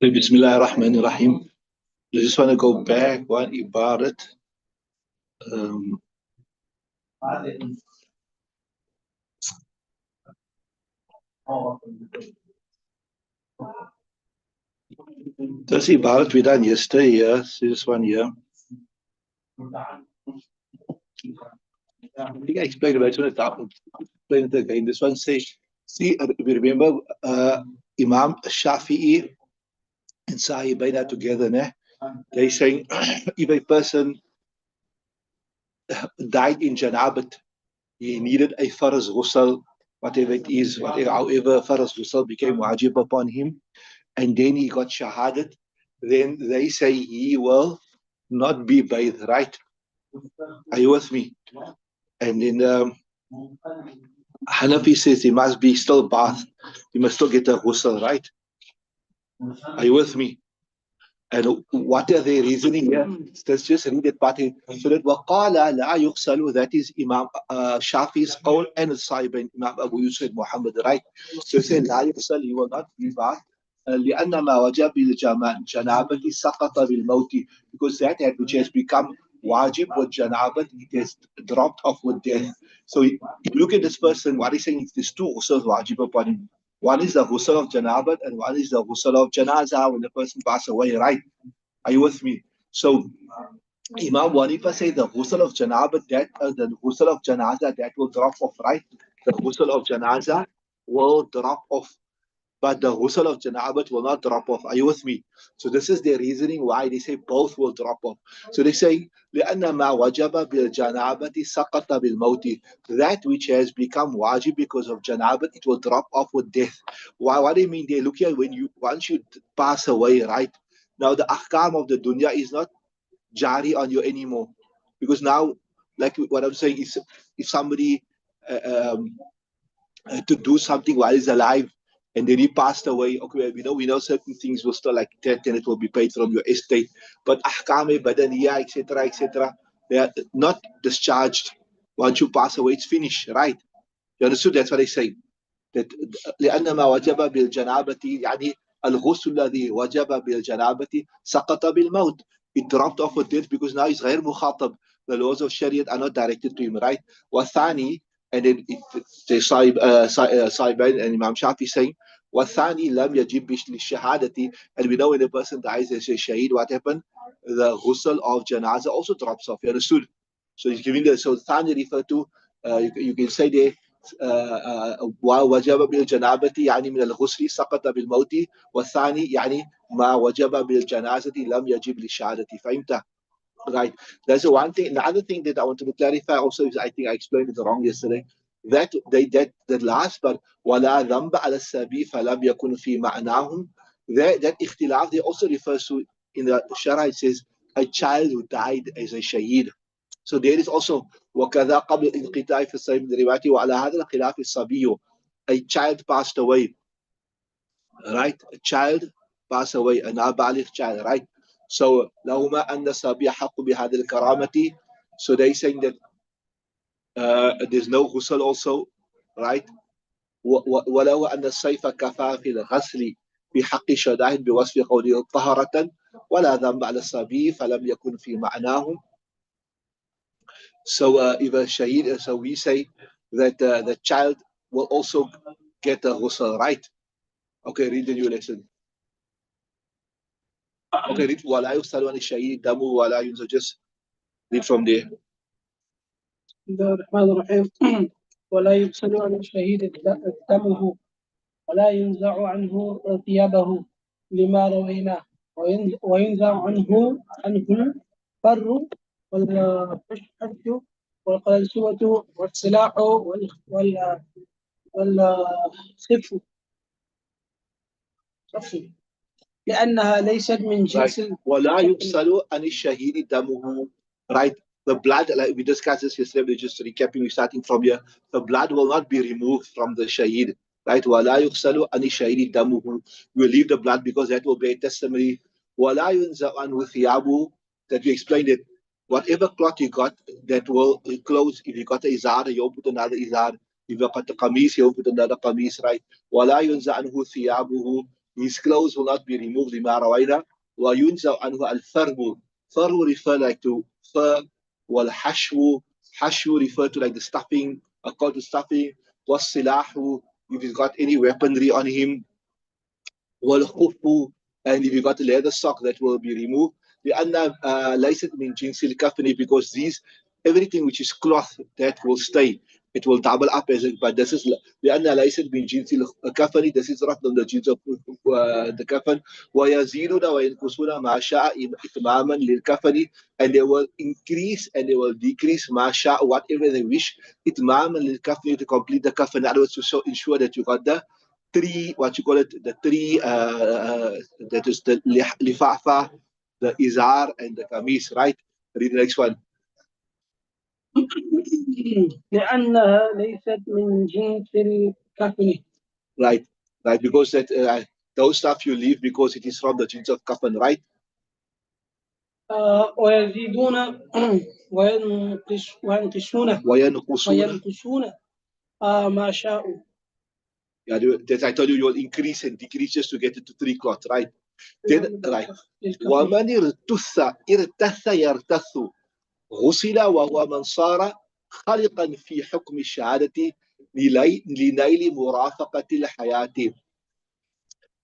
Bismillah ar-Rahman ar-Rahim. I just want to go back one ibarat. Um, this ibarat we done yesterday here. See this one here. I think I explained it, but I just want to explain it again. This one says, see, we remember Imam Shafi'i and Sahibaina together, né? They saying if a person died in Janabat, he needed a Farz Ghusl, whatever it is, however Farz Ghusl became wajib upon him, and then he got Shahadat, then they say he will not be bathed, right? Are you with me? And then Hanafi says he must be still bathed, he must still get a ghusl, right? Are you with me? And what are they reasoning here? Let's just read that part. So that وَقَالَ لَا يُغْسَلُ, that is Imam Shafi's qawl and Sahib Imam Abu Yusuf Muhammad, right? So he said لا يغسل, he will not be bathed. لأن ما وجب بالجنابة سقط بالموت, because that which has become wajib with janabat, it has dropped off with death. So if you look at this person, what he's saying is there's two ghusls wajib upon him. One is the ghusl of janabat and one is the ghusl of janazah when the person passes away, right? Are you with me? So Imam Wanifa say the ghusl of janabat, that the ghusl of janazah, that will drop off, right? The ghusl of janazah will drop off, but the ghusl of janabat will not drop off. Are you with me? So this is their reasoning why they say both will drop off. So they say لأن ما وجب بالجنابة سقط بالموت, that which has become wajib because of janabat, it will drop off with death. Why? What do you mean? They look here when once you pass away, right? Now the ahkam of the dunya is not jari on you anymore, because now, like what I'm saying is, if somebody to do something while he's alive, and then he passed away, okay, we know certain things will still like that, and it will be paid from your estate. But ahkam badaniya, etc., they are not discharged. Once you pass away, it's finished, right? You understood? That's what they say. That لأن ما وجب بالجنابة يعني الغسل الذي وجب بالجنابة سقط بالموت. It dropped off with death because now he's غير مخاطب. The laws of Shariah are not directed to him, right? والثاني, and then Saibain and Imam Shafi saying والثاني لم يجب للشهادة, and we know when a person dies as a shaheed, what happened? The ghusl of janazah also drops off. You understood? So he's giving the, so thani refer to you can say there ووجب بالجنابة يعني من الغسل سقط بالموت, والثاني يعني ما وجب بالجنازة لم يجب للشهادة. فهمت? Right. That's the one thing. The other thing that I wanted to clarify also is, I think I explained it wrong yesterday. That last part ولا ذنب على السبي فلم يكن في معناهم, that اختلاف, they also refers to, in the Shara it says a child who died as a shaheed. So there is also وكذا قبل الانقطاع في الصحيح من الروايات وعلى هذا الخلاف الصبي, a child passed away, right? A child passed away, a نابالغ child, right? So لهما أن الصبي حق بهذه الكرامة. So they saying that there's no ghusl also, right? ولو أن السيف كفى في الغسل في حق شدائد بوصف قوله طهرة ولا ذنب على الصبي فلم يكن في معناه. So if a shaheed, so we say that the child will also get a ghusl, right? Okay, read the new lesson. Okay, read ولا يغسل عن الشهيد دمه ولا ينزع, just read from there. بسم الله الرحمن الرحيم. ولا يغسل عن الشهيد دمه ولا ينزع عنه ثيابه لما رويناه وينزع عنه الفر والحش والقلنسوة والسلاح والصف لأنها ليست من جنس ولا يغسل عن الشهيد دمه, right? The blood, like we discussed this yesterday, we're just recapping, we're starting from here. The blood will not be removed from the shaheed, right? ولا يغسل عن الشهيد دمه, we'll leave the blood because that will be a testimony. ولا ينزع عنه ثيابه, that we explained it. whatever cloth you got that will close, if you got a izar, you'll put another izar. If you got a qamis, you'll put another qamis, right? وَلَا يُنْزَعْ عَنْهُ ثِيَابُهُ. His clothes will not be removed. لِمَا رَوَيْنَا وَيُنْزَعْ عَنْهُ الْفَرْبُ. Far will refer like to fur. وَالْحَشْوُ. Hashu refer to like the stuffing, according to stuffing. وَالصِّلَاحُ. If he's got any weaponry on him. والخف, and if you got a leather sock that will be removed. لأن ليست من جنس الكفن, because these everything which is cloth that will stay, it will double up as it, but this is لأن ليست من جنس الكفن, this is not from the jeans of the kafan. ويزيدون وينقصون ما شاء إتماما للكفن, and they will increase and they will decrease ما شاء, whatever they wish, إتماما للكفن, to complete the kafan. In other words, to ensure that you got the three, what you call it, the three, that is the lifafa, the izar, and the kamis, right? Read the next one. لأنها ليست من جنس الكفن. Right, right, because that those stuff you leave because it is from the jeans of kafan, right? ويزيدون وينقصون وينقصون. ما شاءوا. Yeah, that I told you, you'll increase and decrease just to get it to three cloth, right? Then, right. ومن ارتث يرتث غسل وهو من صار خلقا في حكم الشهادة لنيل مرافقة الحياة.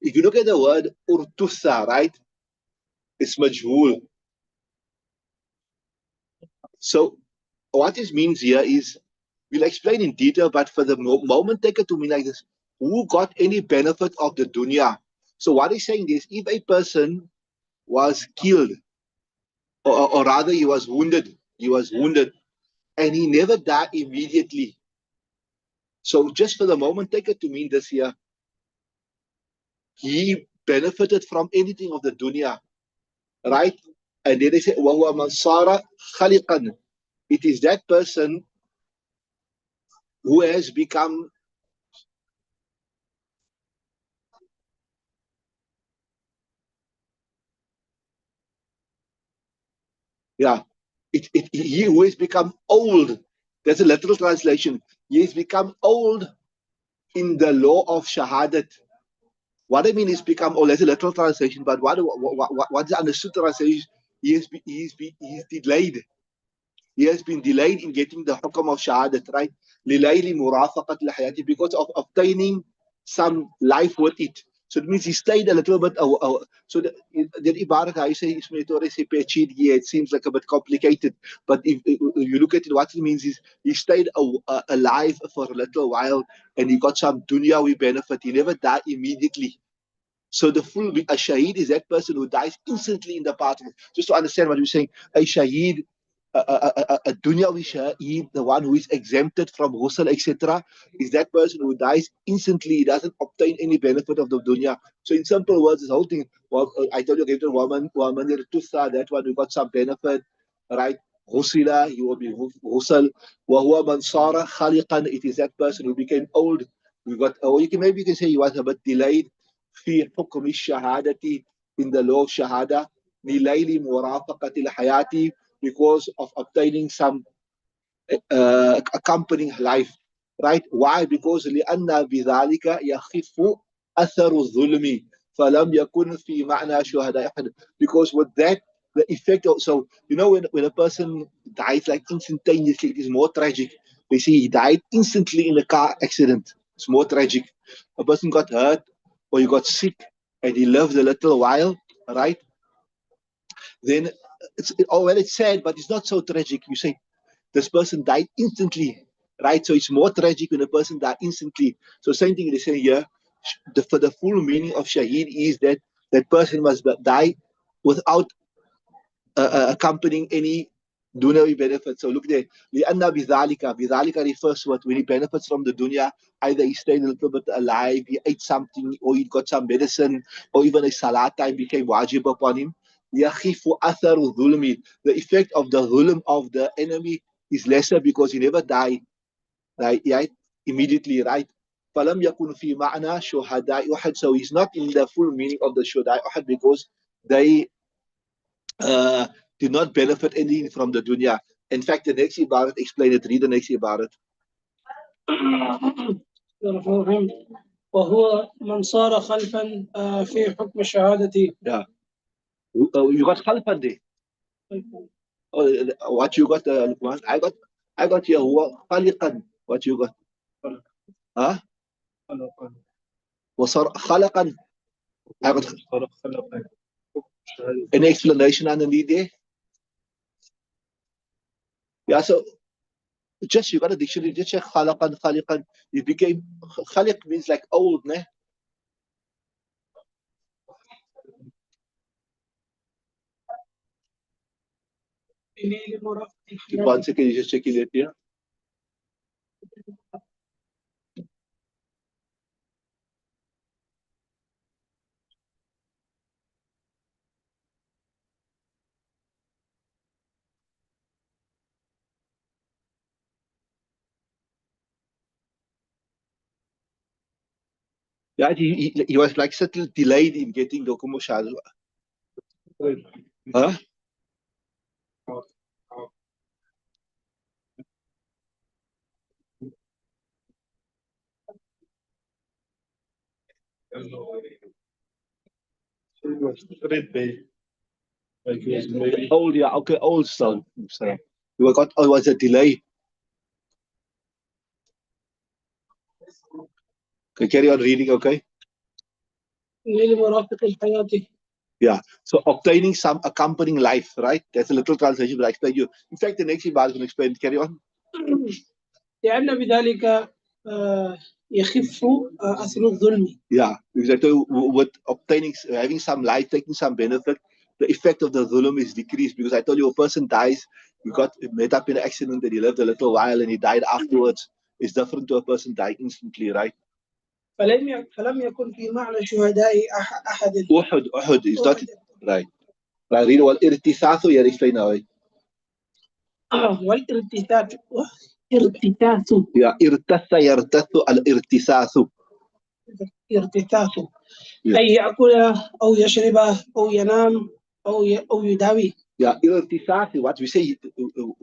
If you look at the word urtusa, right, it's majhul. So what this means here is, we'll explain in detail, but for the moment, take it to me like this. Who got any benefit of the dunya? So what he's saying is, if a person was killed, or rather he was wounded, and he never died immediately. So just for the moment, take it to mean this here. He benefited from anything of the dunya, right? And then they say, وَهُوَ مَنْ صَارَ خَلِقًا. It is that person who has become he who has become old. That's a literal translation. He has become old in the law of shahadat. What I mean is become old. That's a literal translation, but what is the understood translation? He's delayed. He has been delayed in getting the hukam of shahadat, right? لِلَيْلِ مُرَافَقَةِ الْحَيَاةِ, because of obtaining some life with it. So it means he stayed a little bit. So the ibarat, I say, it seems like a bit complicated. But if you look at it, what it means is he stayed alive for a little while and he got some dunyawi benefit. He never died immediately. So the full a shaheed is that person who dies instantly in the path. Just to understand what you're saying, a shaheed, a dunyawi shaheed, the one who is exempted from ghusl, etc., is that person who dies instantly. He doesn't obtain any benefit of the dunya. So in simple words, this whole thing, well, I told you, gave to woman that one who got some benefit, right? Ghusila, he will be ghusl. وَهُوَ مَنْ صَارَ خَلِقًا. It is that person who became old. We got, or maybe you can say he was a bit delayed. في حكم الشهادة, in the law of shahada, لِلَيْلِ مُرَافَقَةِ الْحَيَاةِ, because of obtaining some accompanying life, right? Why? Because لأن بذلك يخف أثر الظلم فلم يكن في معنى شهداء أحد. Because with that, the effect of, so you know, when a person dies like instantaneously, it is more tragic. They say he died instantly in a car accident. It's more tragic. A person got hurt or he got sick and he lived a little while, right? Then it's sad, but it's not so tragic. You say this person died instantly, right? So it's more tragic when a person died instantly. So same thing they say here. For the full meaning of shaheed is that that person must die without accompanying any dunyawi benefits. So look there. لِأَنَّ بِذَلِكَ refers to what, when he benefits from the dunya, either he stayed a little bit alive, he ate something, or he got some medicine, or even a salat time became wajib upon him. يَخِفُ أَثَرُ الظُّلْمِ. The effect of the zulm of the enemy is lesser because he never died, right? Immediately, right? فَلَمْ يَكُنْ فِي مَعْنَى شُهَدَاءِ أُحَدٍ. So he's not in the full meaning of the shuhada' Uhud because they did not benefit anything from the dunya. In fact, the next ibarat explain it. Read the next ibarat. وهو من صار خلفا في حكم الشهادة. Yeah. You got khalfan there. Oh, what you got, Lukman? I got here. Huwa khaliqan. What you got? Huh? وصار خلقا. I got any explanation underneath there? Yeah, so just you got a dictionary, just check khalaqan, khaliqan. It became khaliq means like old, ne? One second, you just check it here. Yeah, he was like subtly delayed in getting the hukum shahada. Huh? Old, yeah, okay, old son. So we got, oh, it was a delay. Okay, carry on reading, okay? Yeah, so obtaining some accompanying life, right? That's a little translation, but I explain you. In fact, the next ibadah is going to explain. Carry on. لأن بذلك يخف أثر الظلم. Yeah, exactly. With obtaining, having some life, taking some benefit, the effect of the dhulm is decreased, because I told you a person dies, you got met up in an accident and he lived a little while and he died afterwards. It's different to a person dying instantly, right? فلم يكن في معنى شهداء أحد. Uhud is not right. Right, read what irtisathu, yeah, explain now. والارتثاث. ارتثاث. Yeah, irtatha yartathu al irtisathu. ارتثاث. أي يأكل أو يشرب أو ينام أو يداوي. Yeah, irtisathu, what we say,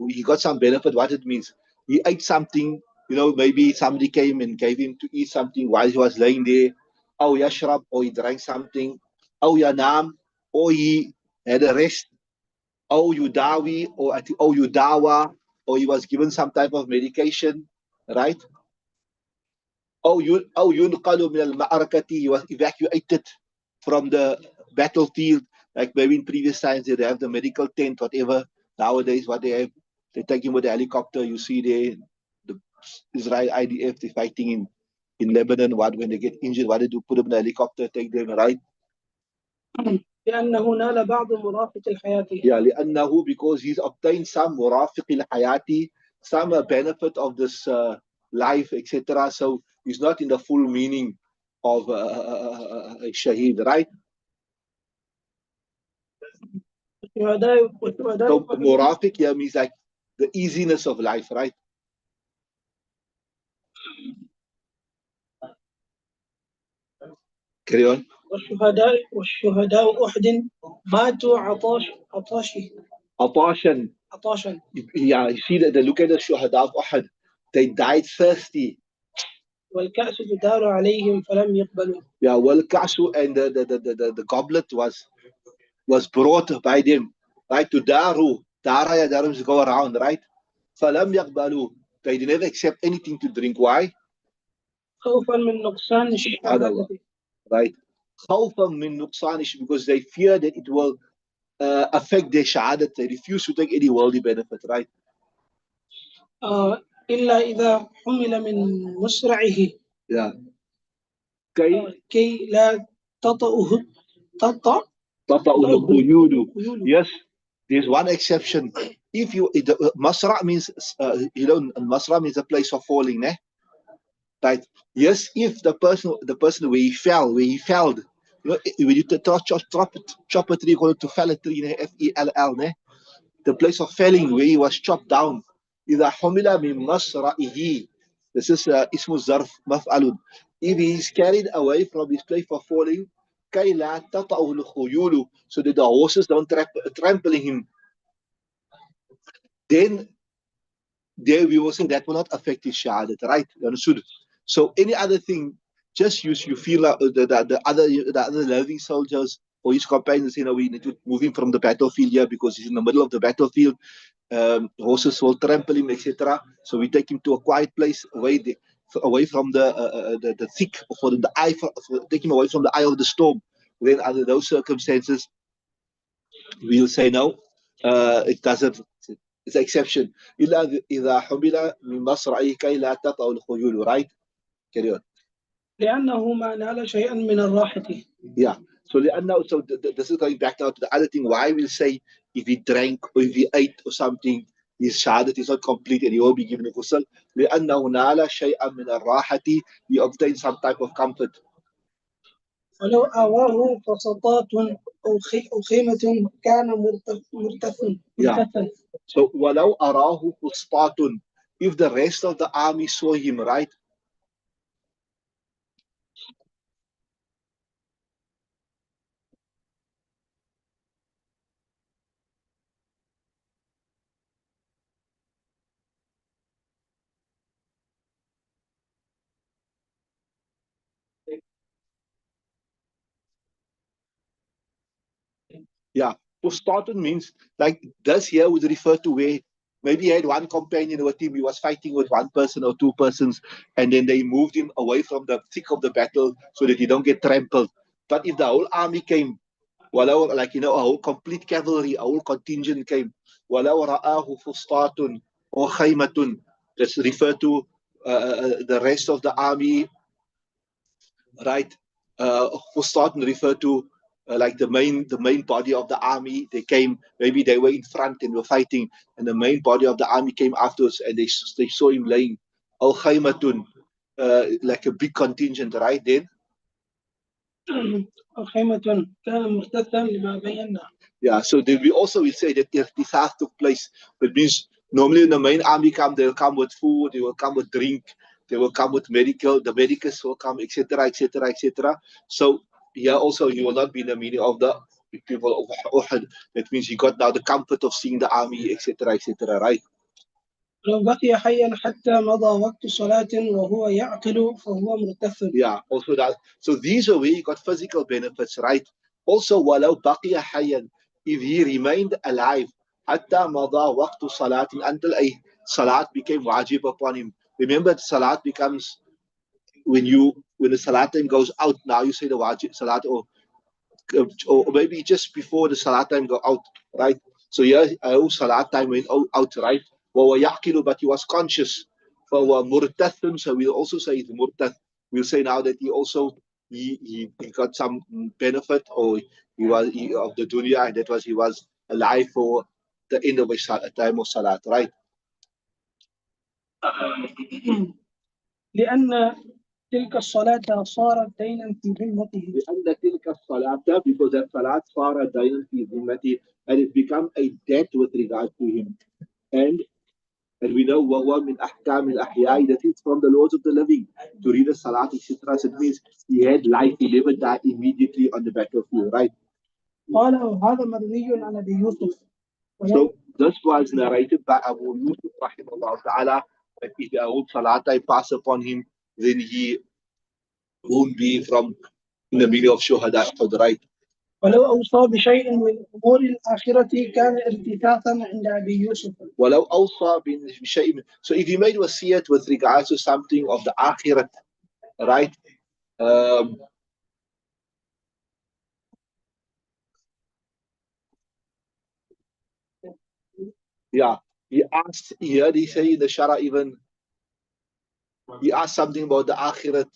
he got some benefit, what it means. He ate something, maybe somebody came and gave him to eat something while he was laying there. Aw yashrab, or he drank something. Aw yanam, or he had a rest. Aw yudawi, or yudawa, or he was given some type of medication, right? Aw yunqalu min al-ma'arakati, he was evacuated from the battlefield, like maybe in previous times they have the medical tent, whatever. Nowadays, what they have, they take him with the helicopter. You see there, the Israel IDF, they're fighting in Lebanon. When they get injured, what they do? Put them in a helicopter, take them, right? لأنه نال بعض مرافق الحياة. Yeah, لأنه, because he's obtained some مرافق الحياة, some benefit of this life, etc. So he's not in the full meaning of shaheed, right? So مرافق here means like the easiness of life, right? Carry on. والشهداء أحد ماتوا عطاشا. Yeah, you see that they look at the shuhada of Uhud. They died thirsty. والكأس تدار عليهم فلم يقبلوا. Yeah, والكأس, and the goblet was brought by them, right? To daru. Dara means go around, right? فلم يقبلوا. They did never accept anything to drink. Why? خوفا من نقصان الشهادة. Right. خوفا من نقصان, because they fear that it will affect their shahadat. They refuse to take any worldly benefit, right? إلا إذا حمل من مسرعه. Yeah. كي لا تطأه الخيول. Yes, there's one exception. If you, masra means, masra means a place of falling, eh? Right? Yes, if the person where he fell, when you chop a tree, call it to fell a tree, FELL, ne? The place of felling where he was chopped down. إذا حمل من مسرعه. This is اسم الظرف مفعل. If he is carried away from his place for falling, كي لا تطأه الخيول, so that the horses don't trample him. then there we will say that will not affect his shahadat, right? You understood? So any other thing, just you feel like the other living soldiers or his companions, we need to move him from the battlefield here because he's in the middle of the battlefield. Horses will trample him, etc. So we take him to a quiet place away from the thick, take him away from the eye of the storm. Then under those circumstances, we'll say no. It doesn't. It's an exception. إذا حمل من مصرعه كي لا تطأ الخيول, right? Carry on. لأنه ما نال شيئا من الراحة. Yeah. So this is going back now to the other thing. Why we'll say if he drank or if he ate or something, his shahadat is not complete and he will be given a ghusl. لأنه نال شيئا من الراحة. He obtained some type of comfort. ولو آواه فسطاط أو خيمة كان مرتثا. Yeah. So ولو أراه فسطاط. If the rest of the army saw him, right? Yeah. Fustatun means like this here would refer to where maybe he had one companion with him, he was fighting with one person or two persons, and then they moved him away from the thick of the battle so that he don't get trampled. But if the whole army came, walau like a whole complete cavalry, a whole contingent came, walau ra'ahu fustatun or khaymatun, that's refer to the rest of the army, right? Fustatun refer to like the main body of the army. They came, maybe they were in front and were fighting, and the main body of the army came afterwards, and they saw him laying. Al khaymatun, like a big contingent, right? Then خيمة كان مرتثا لما بينا. yeah, so then we also will say that irtithas took place. That means normally when the main army come, they will come with food, they will come with drink, they will come with the medicus will come, etc., etc., etc. So here also you will not be in the meaning of the people of Uhud. That means he got now the comfort of seeing the army, etc., etc., right? لو بقي حيا حتى مضى وقت صلاة وهو يعقل فهو مرتث. Yeah, also that. So these are where you got physical benefits, right? Also, walau baqiya hayyan, if he remained alive, hatta mada waqtu salatin, until a salat became wajib upon him. Remember, salat becomes when the salat time goes out. Now you say the wajib salat, or maybe just before the salat time go out, right? So yeah, salat time went out, right? Well, but he was conscious. For murtathun, so we'll also say it's murtath. We'll say now that he got some benefit, or of the dunya, and that was he was alive for the end of his time of salat, right? لأن تلك الصلاة صارت دينا في ذمته. لأن تلك الصلاة, because that salat صارت دينا في ذمته, and it become a debt with regard to him. And we know وَهُوَ مِنْ أَحْكَامِ الْأَحْيَاءِ, that is from the laws of the living. To read a salat, etc. So it means he had life, he never died immediately on the battlefield, right? قال وهذا مروي عن أبي يوسف. So this was narrated by Abu Yusuf rahimahullah ta'ala, that if the old salat pass upon him, then he won't be from in the meaning of shuhada, right? ولو أوصى بشيء من أمور الآخرة كان ارتثاثا عند أبي يوسف. ولو أوصى بشيء. So if he made wasiyat with regards to something of the akhirat, right? Yeah, he asked, he heard he say in the Shara even, he asked something about the akhirat,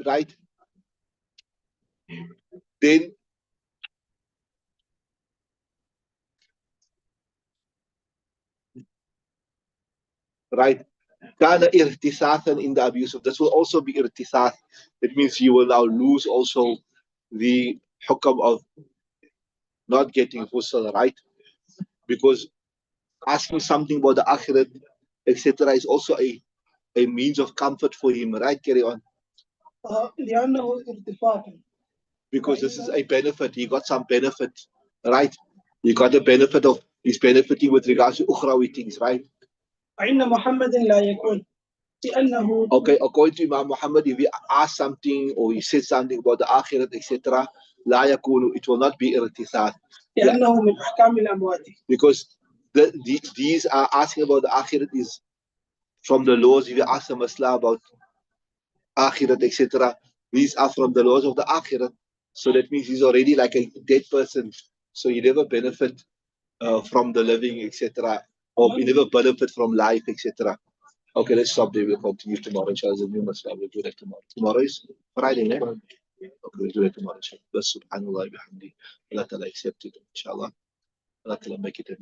right? Then, right, kana irtisathan in the abuse of this will also be irtisath. It means you will now lose also the hukam of not getting ghusl, right? Because asking something about the akhirat, etc., is also a means of comfort for him, right? Carry on. لأنه ارتفاع. Because this is a benefit. He got some benefit, right? He got the benefit of He's benefiting with regards to ukhrawi things, right? فإن محمد لا يكون لأنه Okay, according to Imam Muhammad, if he asked something or he said something about the akhirat, etc., لا يكون, it will not be irtithad. لأنه من أحكام الأموات. Because these are asking about the akhirat is from the laws. If you ask a masla about akhirat, etc., these are from the laws of the akhirat. So that means he's already like a dead person. So he never benefit from the living, etc., or he never benefit from life, etc. Okay, let's stop there. We'll continue tomorrow. Inshallah, the new masla. We'll do that tomorrow. Tomorrow is Friday, eh? Okay, we'll do it tomorrow. Inshallah. But subhanallah, bihamdi. Allah Ta'ala accept it. Inshallah. Allah Ta'ala make it a